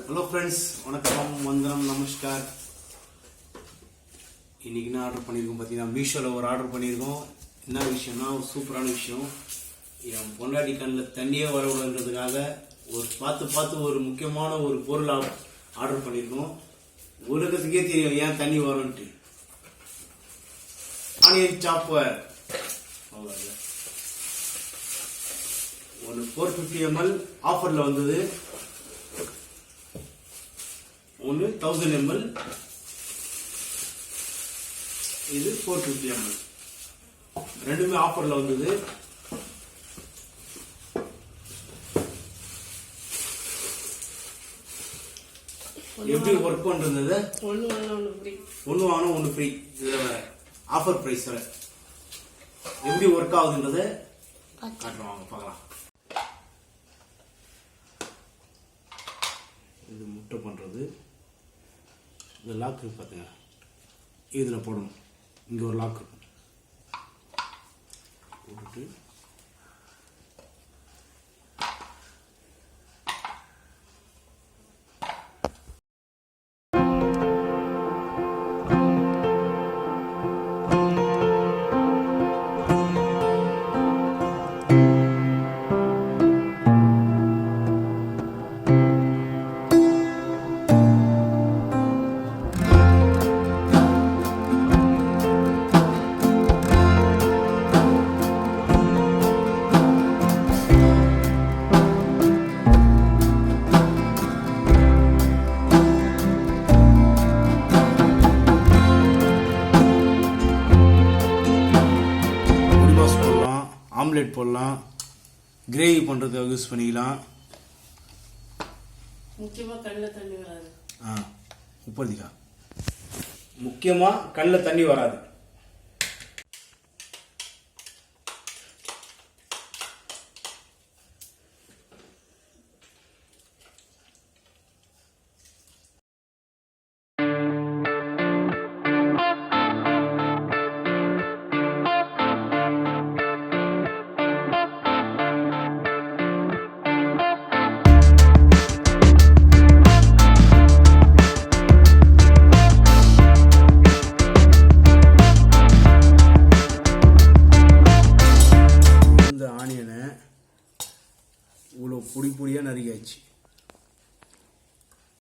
Hello friends, வணக்கம், வந்தனம், நமஸ்கார். இன்றைக்கி என்ன ஆர்டர் பண்ணியிருக்கோம் பார்த்தீங்கன்னா, மீஷோவில் ஒரு ஆர்டர் பண்ணியிருக்கோம். என்ன விஷயம்னா, ஒரு சூப்பரான விஷயம். என் பொண்டாட்டி கண்ணில் தண்ணியே வரவில்லைன்றதுக்காக பார்த்து ஒரு முக்கியமான ஒரு பொருள் ஆர்டர் பண்ணியிருக்கோம். உலகத்துக்கே தெரியும் ஏன் தண்ணி வரும்ன்ட்டு. ஆனியன் சாப்பர் ஒன்று 450 ml ஆஃபரில் வந்தது. ஒன்று 1000 ml, இது 450 ml. ரெண்டுமே ஆஃபரில் வந்தது. எப்படி ஒர்க் பண்றது? ஒன்று வாங்கினா ஒன்று ஃப்ரீ. இதில் ஆஃபர் ப்ரைஸ் வர எப்படி ஒர்க் ஆகுதுன்றத காட்டுறோம், வாங்க பார்க்கலாம். இது முட்டை பண்ணுறது. இந்த லாக்கு பார்த்துங்க, இதில் போடணும். இங்கே ஒரு லாக்கு போட்டுட்டு ஆம்லெட் போடலாம், கிரேவி பண்ணுறதுக்காக யூஸ் பண்ணிக்கலாம். முக்கியமாக கண்ணில் தண்ணி வராது. முப்பதிக்கா முக்கியமாக கண்ணில் தண்ணி வராது. இவ்வளோ பொடியாக நறுக்கியாச்சு.